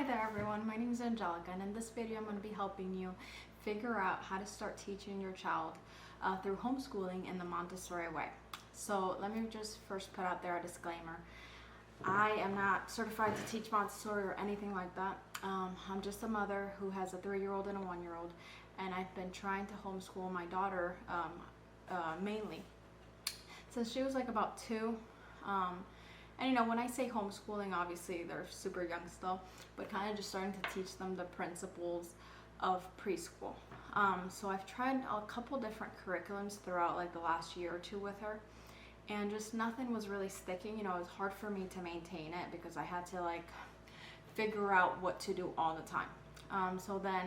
there everyone, my name is Angelica, and in this video I'm going to be helping you figure out how to start teaching your child through homeschooling in the Montessori way. So let me just first put out there a disclaimer. I am not certified to teach Montessori or anything like that. I'm just a mother who has a 3-year-old and a 1-year-old, and I've been trying to homeschool my daughter mainly since she was like about 2. And you know, when I say homeschooling, obviously they're super young still, but kind of just starting to teach them the principles of preschool. So I've tried a couple different curriculums throughout like the last year or 2 with her, and just nothing was really sticking. You know, it was hard for me to maintain it because I had to like figure out what to do all the time. So then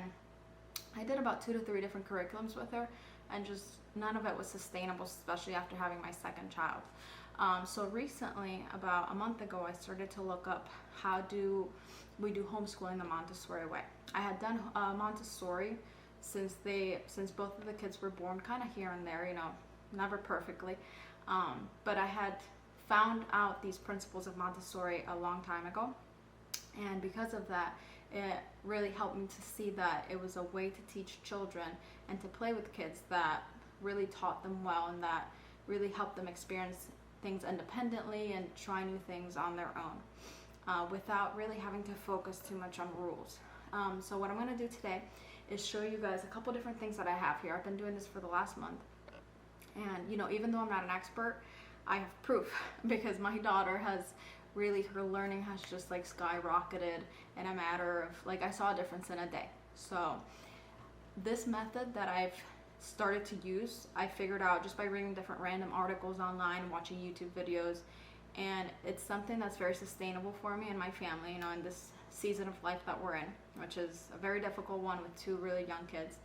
I did about 2 to 3 different curriculums with her, and just none of it was sustainable, especially after having my 2nd child. So recently, about a month ago, I started to look up how do we do homeschooling the Montessori way. I had done Montessori since both of the kids were born, kind of here and there, you know, never perfectly. But I had found out these principles of Montessori a long time ago, and because of that, it really helped me to see that it was a way to teach children and to play with kids that really taught them well and that really helped them experience things independently and try new things on their own without really having to focus too much on rules. So what I'm going to do today is show you guys a couple different things that I have here. I've been doing this for the last month, and you know, even though I'm not an expert, I have proof because my daughter has really, her learning has just like skyrocketed in a matter of like, I saw a difference in a day. So this method that I've started to use, I figured out just by reading different random articles online, watching YouTube videos, and it's something that's very sustainable for me and my family, you know, in this season of life that we're in, which is a very difficult one with 2 really young kids.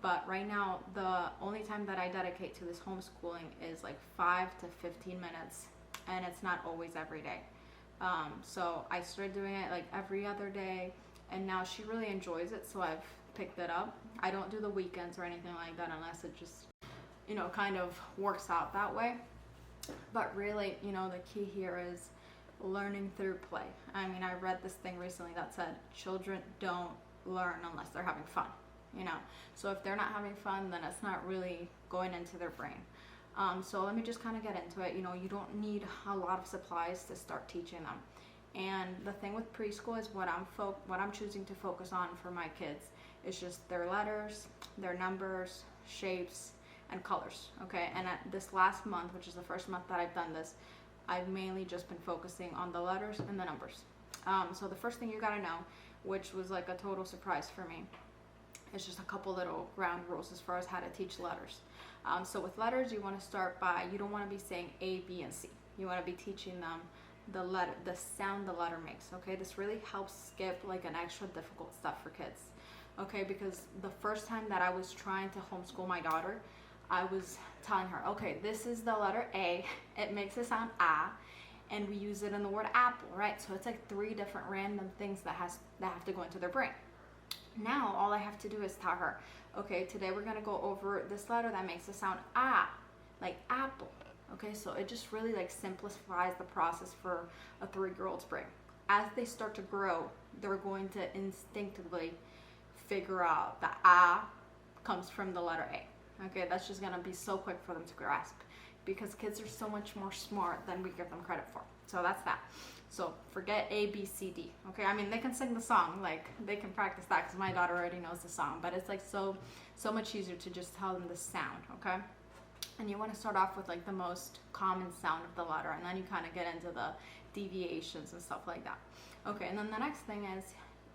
But right now, the only time that I dedicate to this homeschooling is like 5 to 15 minutes, and it's not always every day. So I started doing it like every other day, and now she really enjoys it, so I've picked it up. I don't do the weekends or anything like that unless it just, you know, kind of works out that way. But really, you know, the key here is learning through play. I mean, I read this thing recently that said children don't learn unless they're having fun, you know. So if they're not having fun, then it's not really going into their brain. So let me just kind of get into it. You know, you don't need a lot of supplies to start teaching them. And the thing with preschool is what I'm choosing to focus on for my kids is just their letters, their numbers, shapes, and colors, okay? And at this last month, which is the first month that I've done this, I've mainly just been focusing on the letters and the numbers. So the first thing you gotta know, which was like a total surprise for me, is just a couple little ground rules as far as how to teach letters. So with letters, you wanna start by, you don't wanna be saying A, B, and C. You wanna be teaching them the sound the letter makes, okay? This really helps skip like an extra difficult stuff for kids, okay? Because the first time that I was trying to homeschool my daughter, I was telling her, okay, this is the letter A, it makes it sound ah, and we use it in the word apple, right? So it's like 3 different random things that have to go into their brain. Now all I have to do is tell her, okay, today we're gonna go over this letter that makes it sound ah, like apple. Okay, so it just really like simplifies the process for a 3-year-old's brain. As they start to grow, they're going to instinctively figure out that ah comes from the letter A. Okay, that's just gonna be so quick for them to grasp because kids are so much more smart than we give them credit for. So that's that. So forget A, B, C, D. Okay, I mean, they can sing the song, like they can practice that because my daughter already knows the song, but it's like so much easier to just tell them the sound, okay? And you want to start off with like the most common sound of the letter, and then you kind of get into the deviations and stuff like that. Okay, and then the next thing is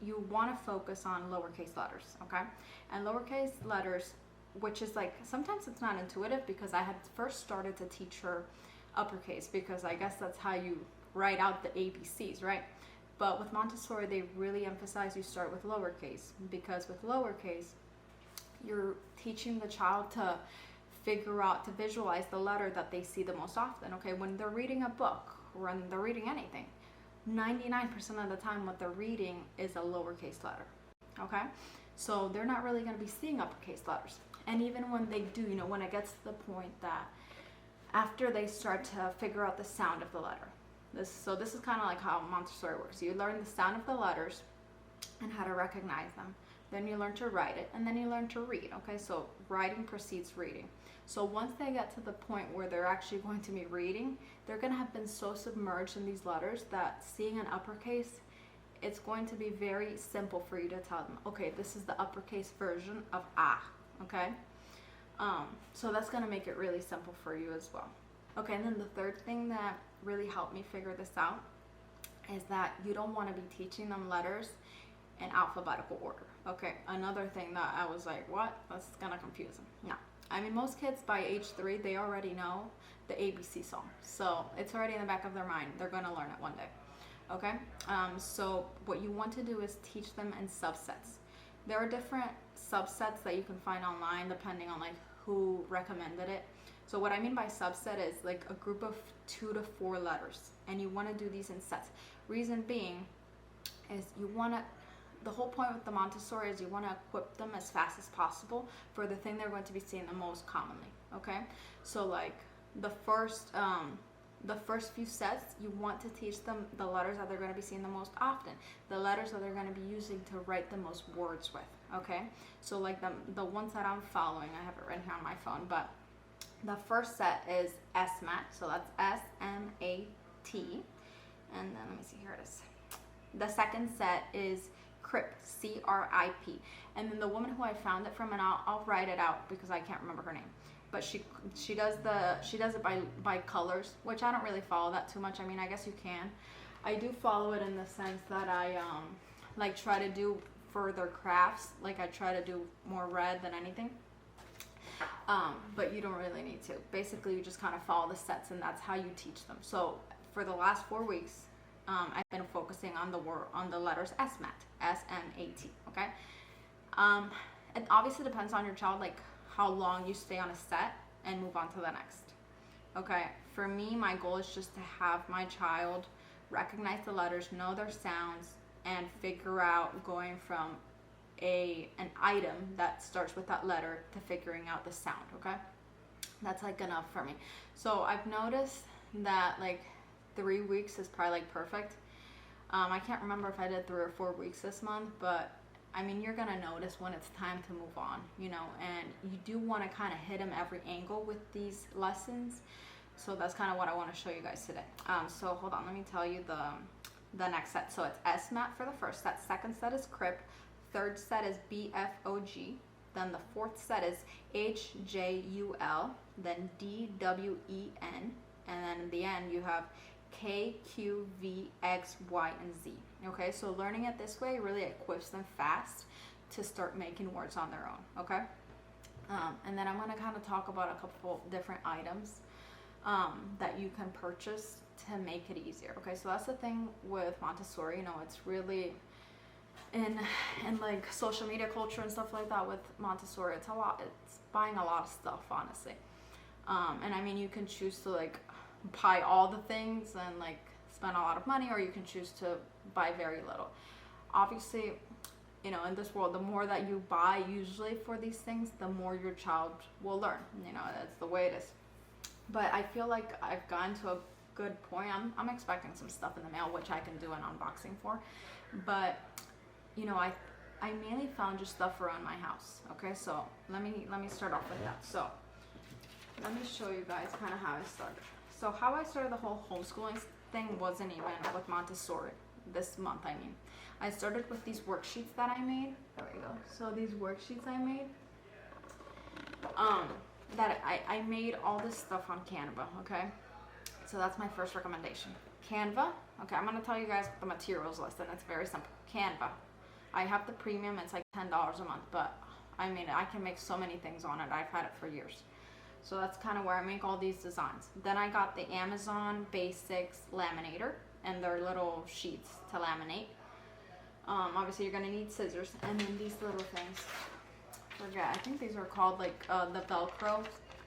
you want to focus on lowercase letters, okay? And lowercase letters, which is like, sometimes it's not intuitive because I had first started to teach her uppercase because I guess that's how you write out the ABCs, right? But with Montessori, they really emphasize you start with lowercase because with lowercase, you're teaching the child to figure out, to visualize the letter that they see the most often, okay? When they're reading a book or when they're reading anything, 99% of the time what they're reading is a lowercase letter, okay? So they're not really gonna be seeing uppercase letters. And even when they do, you know, when it gets to the point that after they start to figure out the sound of the letter, this is kind of like how Montessori works. You learn the sound of the letters, and how to recognize them. Then you learn to write it, and then you learn to read. Okay, so writing precedes reading. So once they get to the point where they're actually going to be reading, they're going to have been so submerged in these letters that seeing an uppercase, it's going to be very simple for you to tell them, okay, this is the uppercase version of ah, okay? So that's going to make it really simple for you as well. Okay, and then the third thing that really helped me figure this out is that you don't want to be teaching them letters in alphabetical order. Okay, another thing that I was like, what? That's going to confuse them. No. I mean, most kids by age 3, they already know the ABC song. So it's already in the back of their mind. They're going to learn it one day. Okay, so what you want to do is teach them in subsets. There are different subsets that you can find online depending on like who recommended it. So what I mean by subset is like a group of 2 to 4 letters, and you want to do these in sets. Reason being is you want to, the whole point with the Montessori is you want to equip them as fast as possible for the thing they're going to be seeing the most commonly. Okay, so like the first few sets, you want to teach them the letters that they're going to be seeing the most often, the letters that they're going to be using to write the most words with. Okay, so like the ones that I'm following, I have it written here on my phone, but the first set is SMAT, so that's S-M-A-T, and then let me see, here it is. The second set is CRIP, C-R-I-P, and then the woman who I found it from, and I'll write it out because I can't remember her name, but she does it by colors, which I don't really follow that too much. I mean, I guess you can. I do follow it in the sense that I like try to do further crafts, like I try to do more red than anything. But you don't really need to. Basically, you just kind of follow the sets, and that's how you teach them. So for the last 4 weeks, I've been focusing on the letters SMAT, S-M-A-T. Okay. It obviously depends on your child, like how long you stay on a set and move on to the next. Okay. For me, my goal is just to have my child recognize the letters, know their sounds, and figure out going from an item that starts with that letter to figuring out the sound. Okay, that's like enough for me. So I've noticed that like 3 weeks is probably like perfect. I can't remember if I did 3 or 4 weeks this month, but I mean, you're gonna notice when it's time to move on, you know, and you do want to kind of hit them every angle with these lessons. So that's kind of what I want to show you guys today. So hold on, let me tell you the next set. So it's SMAT for the first set. Second set is CRIP. Third set is BFOG. Then the fourth set is HJUL. Then DWEN. And then in the end, you have KQVXY and Z. Okay, so learning it this way really equips them fast to start making words on their own. Okay, and then I'm going to kind of talk about a couple different items that you can purchase to make it easier. Okay, so that's the thing with Montessori. You know, it's really in like social media culture and stuff like that with Montessori. It's buying a lot of stuff, honestly. And I mean, you can choose to like buy all the things and like spend a lot of money, or you can choose to buy very little. Obviously, you know, in this world, the more that you buy usually for these things, the more your child will learn. You know, that's the way it is. But I feel like I've gotten to a good point. I'm expecting some stuff in the mail, which I can do an unboxing for. But you know, I mainly found just stuff around my house. Okay, so let me start off with that. So let me show you guys kind of how I started. So how I started the whole homeschooling thing wasn't even with Montessori this month. I mean, I started with these worksheets that I made. There we go. So these worksheets I made, that I made all this stuff on Canva. Okay, so that's my first recommendation. Canva. Okay, I'm gonna tell you guys the materials list, and it's very simple. Canva. I have the premium. It's like $10 a month, but I mean, I can make so many things on it. I've had it for years. So that's kind of where I make all these designs. Then I got the Amazon Basics laminator and their little sheets to laminate. Obviously, you're gonna need scissors, and then these little things. I think these are called like the Velcro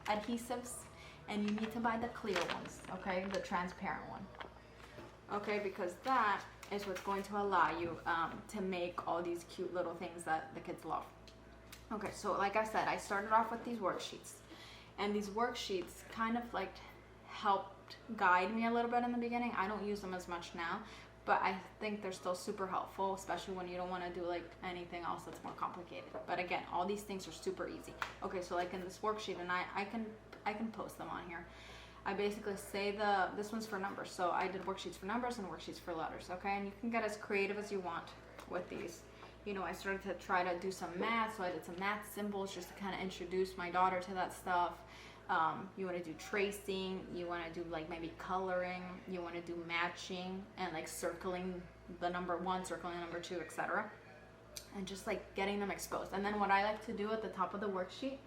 adhesives, and you need to buy the clear ones. Okay, the transparent one. Okay, because that is what's going to allow you to make all these cute little things that the kids love. Okay, so like I said, I started off with these worksheets, and these worksheets kind of like helped guide me a little bit in the beginning. I don't use them as much now, but I think they're still super helpful, especially when you don't want to do like anything else that's more complicated. But again, all these things are super easy. Okay, so like in this worksheet, and I can post them on here. I basically say this one's for numbers, so I did worksheets for numbers and worksheets for letters. Okay, and you can get as creative as you want with these. You know, I started to try to do some math, so I did some math symbols just to kind of introduce my daughter to that stuff. You want to do tracing, you want to do like maybe coloring, you want to do matching and like circling the number 1, circling the number 2, etc. And just like getting them exposed. And then what I like to do at the top of the worksheet,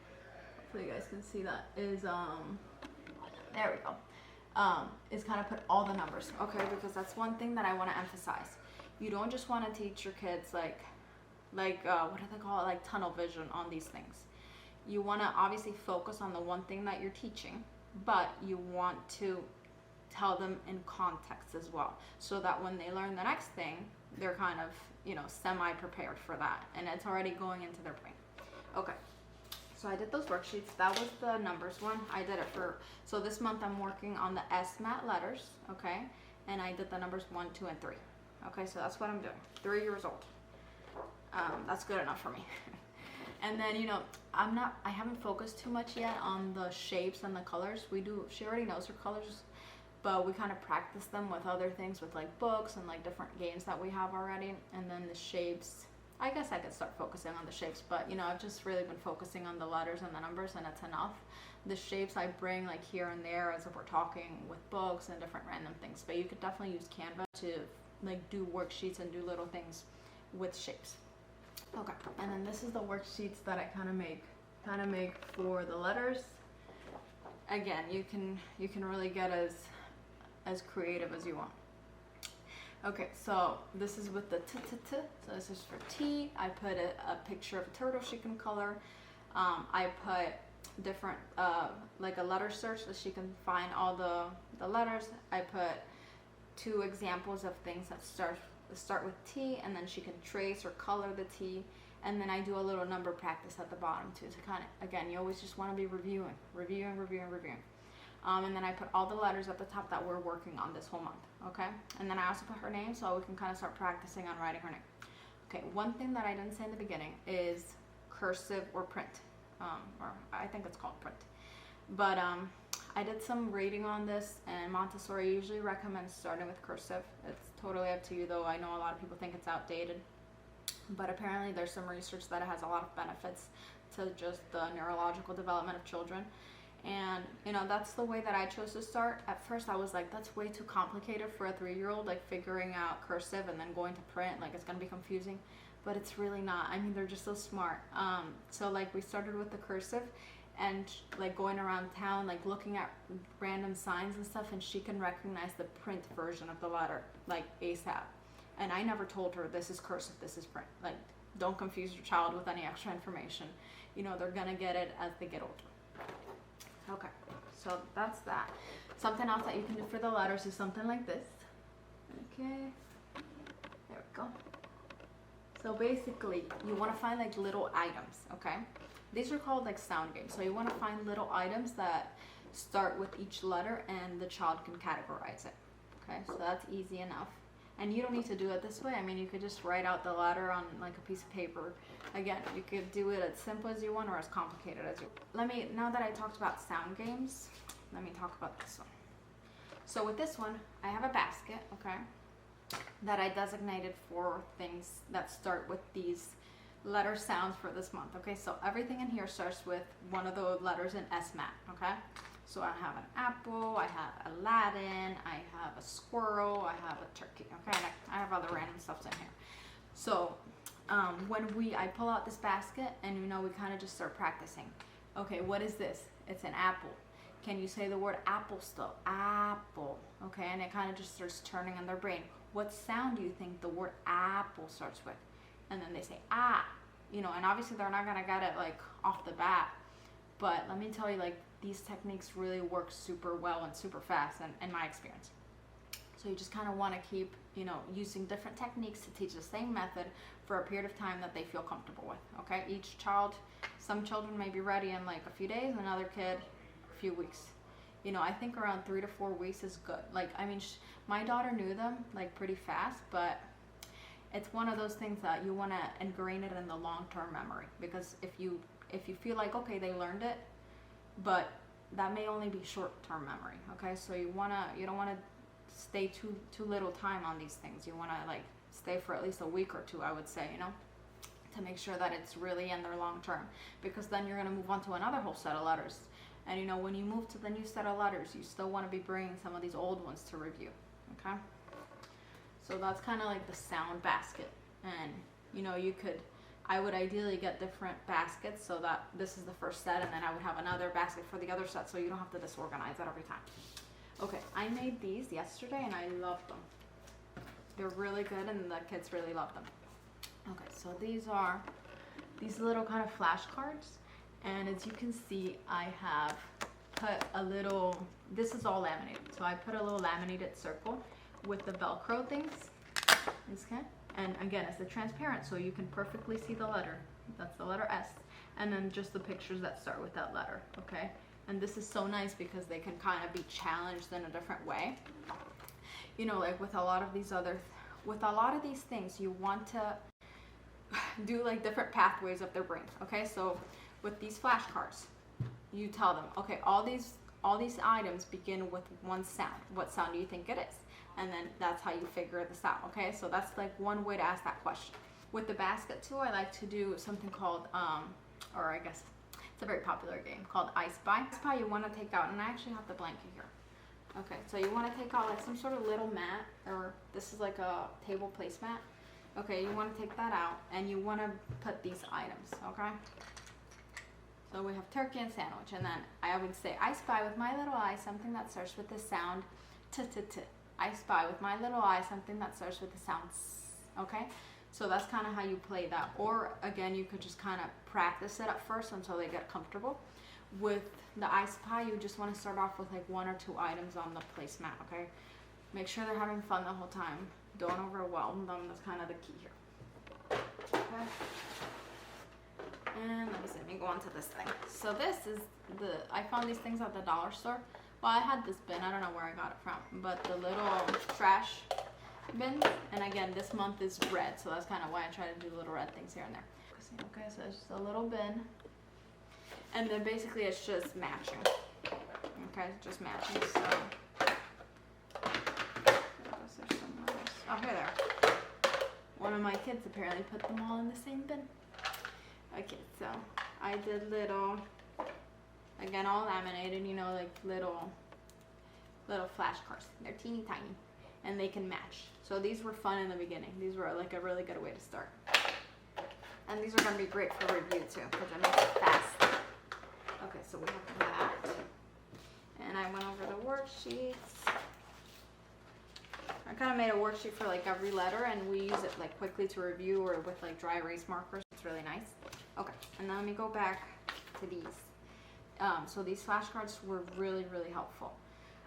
so you guys can see that, is there we go, is kind of put all the numbers, okay? Because that's one thing that I want to emphasize. You don't just want to teach your kids like what do they call it, like tunnel vision on these things. You want to obviously focus on the one thing that you're teaching, but you want to tell them in context as well, so that when they learn the next thing, they're kind of, you know, semi-prepared for that, and it's already going into their brain. Okay, so I did those worksheets. That was the numbers one. I did it so this month I'm working on the SMAT letters, okay, and I did the numbers 1, 2, and 3. Okay, so that's what I'm doing. 3 years old. That's good enough for me. And then, you know, I haven't focused too much yet on the shapes and the colors. She already knows her colors, but we kind of practice them with other things, with like books and like different games that we have already. And then the shapes, I guess I could start focusing on the shapes, but you know, I've just really been focusing on the letters and the numbers, and it's enough. The shapes I bring like here and there as if we're talking with books and different random things, but you could definitely use Canva to like do worksheets and do little things with shapes. Okay, and then this is the worksheets that I kind of make for the letters. Again, you can really get as creative as you want. Okay, so this is with the t. So this is for T. I put a picture of a turtle she can color. I put different like a letter search so she can find all the letters. I put 2 examples of things that start with T, and then she can trace or color the T, and then I do a little number practice at the bottom too, to kind of, again, you always just want to be reviewing. And then I put all the letters at the top that we're working on this whole month, okay? And then I also put her name so we can kind of start practicing on writing her name. Okay, one thing that I didn't say in the beginning is cursive or print, or I think it's called print. But I did some reading on this, and Montessori usually recommends starting with cursive. It's totally up to you, though. I know a lot of people think it's outdated, but apparently there's some research that it has a lot of benefits to just the neurological development of children. And you know, that's the way that I chose to start. At first I was like, that's way too complicated for a 3-year-old, like figuring out cursive and then going to print, like it's gonna be confusing. But it's really not. I mean, they're just so smart. So like we started with the cursive, and like going around town, like looking at random signs and stuff, and she can recognize the print version of the letter like ASAP. And I never told her this is cursive, this is print. Like, don't confuse your child with any extra information. You know, they're gonna get it as they get older. Okay, so that's that. Something else that you can do for the letters is something like this. Okay, there we go. So basically, you want to find like little items, okay? These are called like sound games. So you want to find little items that start with each letter and the child can categorize it. Okay, so that's easy enough. And you don't need to do it this way. I mean, you could just write out the letter on like a piece of paper. Again, you could do it as simple as you want or as complicated as you want. Now that I talked about sound games, let me talk about this one. So with this one, I have a basket, okay, that I designated for things that start with these letter sounds for this month. Okay, so everything in here starts with one of the letters in SMAT, okay? So I have an apple, I have Aladdin, I have a squirrel, I have a turkey, okay? And I have other random stuff in here. So when I pull out this basket, and you know, we kind of just start practicing. Okay, what is this? It's an apple. Can you say the word apple still? Apple, okay? And it kind of just starts turning in their brain. What sound do you think the word apple starts with? And then they say, ah, you know, and obviously they're not gonna get it like off the bat, but let me tell you, like, these techniques really work super well and super fast in my experience. So you just kind of want to keep, you know, using different techniques to teach the same method for a period of time that they feel comfortable with, okay? Each child, some children may be ready in like a few days, another kid, a few weeks. You know, I think around 3 to 4 weeks is good. Like, I mean, my daughter knew them like pretty fast, but it's one of those things that you want to ingrain it in the long-term memory, because if you feel like, okay, they learned it, but that may only be short-term memory. Okay, so you don't want to stay too little time on these things. You want to like stay for at least a week or two, I would say, you know, to make sure that it's really in their long term, because then you're going to move on to another whole set of letters. And you know, when you move to the new set of letters, you still want to be bringing some of these old ones to review. Okay, so that's kind of like the sound basket. And you know, I would ideally get different baskets, so that this is the first set, and then I would have another basket for the other set, so you don't have to disorganize it every time. Okay, I made these yesterday and I love them. They're really good and the kids really love them. Okay, so these are these little kind of flashcards, and as you can see, I have put a little, this is all laminated, so I put a little laminated circle with the Velcro things. Okay, and again, it's the transparent, so you can perfectly see the letter. That's the letter S, and then just the pictures that start with that letter. Okay, and this is so nice because they can kind of be challenged in a different way. You know, like with a lot of these things, you want to do like different pathways of their brain. Okay, so with these flashcards, you tell them, okay, all these items begin with one sound. What sound do you think it is? And then that's how you figure this out. Okay, so that's like one way to ask that question. With the basket too, I like to do something called, or I guess it's a very popular game called I Spy. I Spy, you want to take out, and I actually have the blanket here. Okay, so you want to take out like some sort of little mat, or this is like a table placemat. Okay, you want to take that out, and you want to put these items. Okay, so we have turkey and sandwich, and then I would say, I spy with my little eye something that starts with the sound t-t-t. I spy with my little eye something that starts with the sound s. Okay, so that's kind of how you play that. Or again, you could just kind of practice it at first until they get comfortable. With the I Spy, you just want to start off with like 1 or 2 items on the placemat. Okay, make sure they're having fun the whole time. Don't overwhelm them. That's kind of the key here. Okay, and let me go on to this thing. So this is I found these things at the dollar store. Well, I had this bin, I don't know where I got it from, but the little trash bin, and again, this month is red, so that's kind of why I try to do little red things here and there. Okay, so it's just a little bin, and then basically it's just matching. Okay, just matching, so. Oh, here they are. One of my kids apparently put them all in the same bin. Okay, so I did little, again, all laminated, you know, like little flashcards. They're teeny tiny, and they can match. So these were fun in the beginning. These were like a really good way to start. And these are going to be great for review too, because I make it fast. Okay, so we have that. And I went over the worksheets. I kind of made a worksheet for like every letter, and we use it like quickly to review, or with like dry erase markers. It's really nice. Okay, and now let me go back to these. So these flashcards were really, really helpful.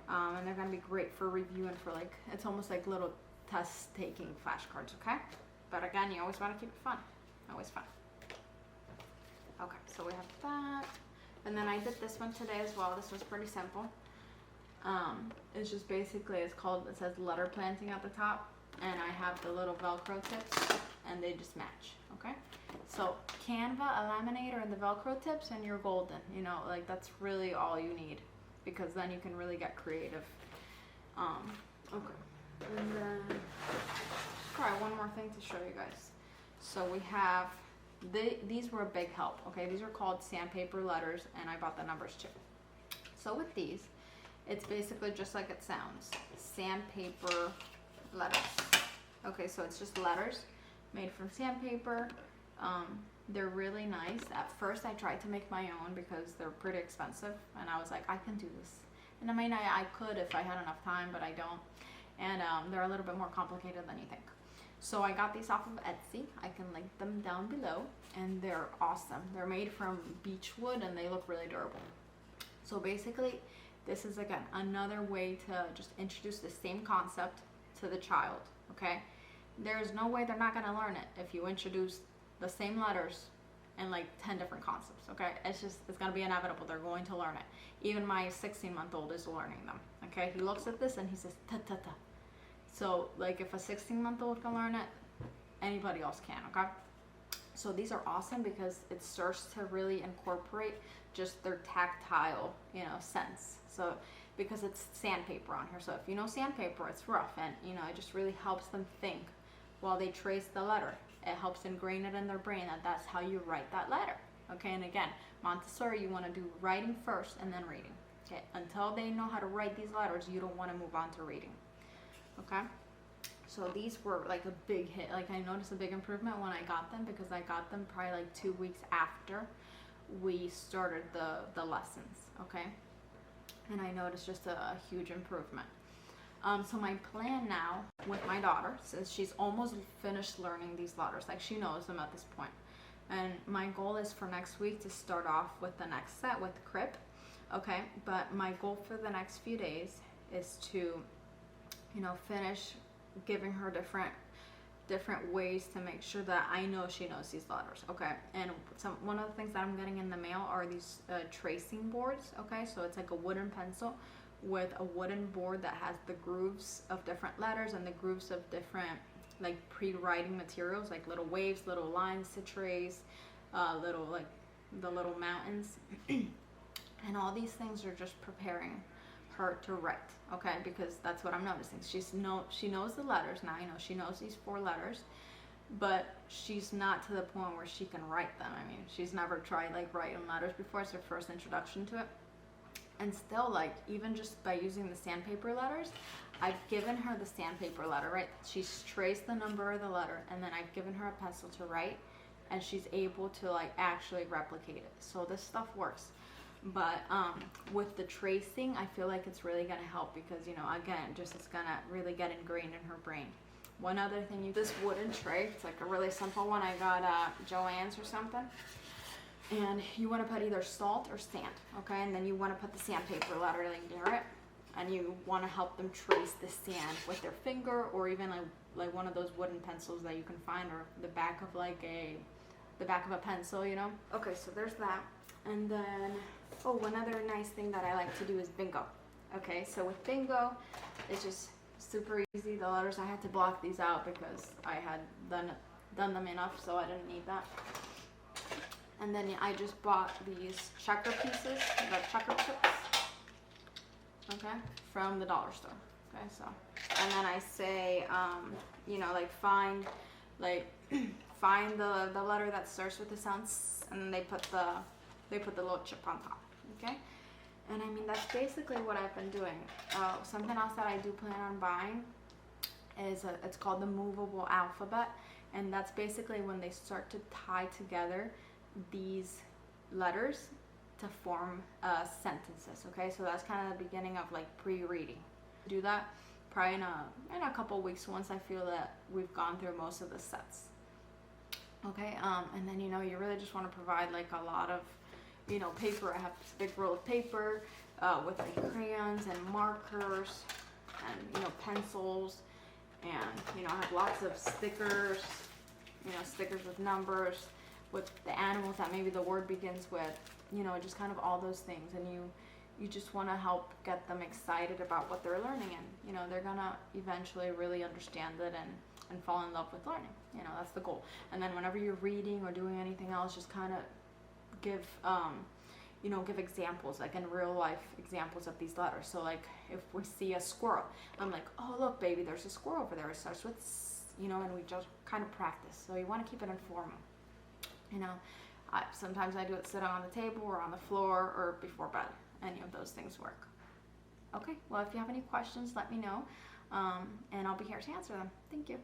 And they're going to be great for review, and for like, it's almost like little test taking flashcards, okay? But again, you always want to keep it fun. Always fun. Okay, so we have that. And then I did this one today as well. This was pretty simple. It's just basically, it says letter planting at the top, and I have the little Velcro tips, and they just match, okay? So Canva, a laminator, and the Velcro tips, and you're golden. You know, like that's really all you need, because then you can really get creative. Okay, and then try one more thing to show you guys. So we have, these were a big help, okay? These are called sandpaper letters, and I bought the numbers too. So with these, it's basically just like it sounds, sandpaper letters. Okay, so it's just letters made from sandpaper. They're really nice. At first I tried to make my own because they're pretty expensive, and I was like, I can do this. And I mean, I could if I had enough time, but I don't. And they're a little bit more complicated than you think. So I got these off of Etsy. I can link them down below, and they're awesome. They're made from beech wood, and they look really durable. So basically, this is again another way to just introduce the same concept to the child, okay? There's no way they're not gonna learn it if you introduce the same letters and like 10 different concepts. Okay, it's gonna be inevitable. They're going to learn it. Even my 16-month-old is learning them. Okay, he looks at this and he says ta ta ta. So like if a 16-month-old can learn it, anybody else can. Okay, so these are awesome because it starts to really incorporate just their tactile, sense. So because it's sandpaper on here, so if you know sandpaper, it's rough, and it just really helps them think while they trace the letter. It helps ingrain it in their brain that that's how you write that letter. Okay, and again, Montessori, you want to do writing first and then reading. Okay, until they know how to write these letters, you don't want to move on to reading. Okay, so these were like a big hit. Like I noticed a big improvement when I got them, because I got them probably like 2 weeks after we started the lessons. Okay, and I noticed just a huge improvement. So my plan now with my daughter, since she's almost finished learning these letters, like she knows them at this point, and my goal is for next week to start off with the next set with crib. Okay, but my goal for the next few days is to finish giving her different ways to make sure that I know she knows these letters. Okay, and one of the things that I'm getting in the mail are these tracing boards. Okay, so it's like a wooden pencil with a wooden board that has the grooves of different letters and the grooves of different like pre-writing materials, like little waves, little lines to trace, little like the little mountains, and all these things are just preparing her to write. Okay, because that's what I'm noticing. She knows the letters now. She knows these 4 letters, but she's not to the point where she can write them. I mean, she's never tried like writing letters before. It's her first introduction to it. And still, like, even just by using the sandpaper letters, I've given her the sandpaper letter, right? She's traced the number of the letter, and then I've given her a pencil to write, and she's able to like actually replicate it. So this stuff works. But with the tracing, I feel like it's really gonna help because again, just it's gonna really get ingrained in her brain. One other thing, this wooden tray, it's like a really simple one. I got Joann's or something. And you want to put either salt or sand, okay? And then you want to put the sandpaper letter near it, and you want to help them trace the sand with their finger, or even like one of those wooden pencils that you can find, or the back of a pencil, Okay, so there's that. And then one other nice thing that I like to do is bingo. Okay, so with bingo, it's just super easy. The letters, I had to block these out because I had done them enough, so I didn't need that. And then I just bought these checker pieces, the checker chips, okay, from the dollar store. Okay, so, and then I say, find the letter that starts with the sound S, and then they put the little chip on top. Okay, and I mean that's basically what I've been doing. Something else that I do plan on buying is it's called the movable alphabet, and that's basically when they start to tie together these letters to form sentences. Okay, so that's kind of the beginning of like pre-reading. Do that probably in a couple weeks once I feel that we've gone through most of the sets. Okay, and then you really just want to provide like a lot of paper. I have this big roll of paper with like crayons and markers and pencils, and I have lots of stickers, stickers with numbers, with the animals that maybe the word begins with, just kind of all those things. And you just want to help get them excited about what they're learning, and they're gonna eventually really understand it and fall in love with learning. That's the goal. And then whenever you're reading or doing anything else, just kind of give give examples, like in real life examples of these letters. So like if we see a squirrel, I'm like, oh look baby, there's a squirrel over there, it starts with S, and we just kind of practice. So you want to keep it informal. Sometimes I do it sitting on the table or on the floor or before bed. Any of those things work. Okay, well if you have any questions, let me know, and I'll be here to answer them. Thank you.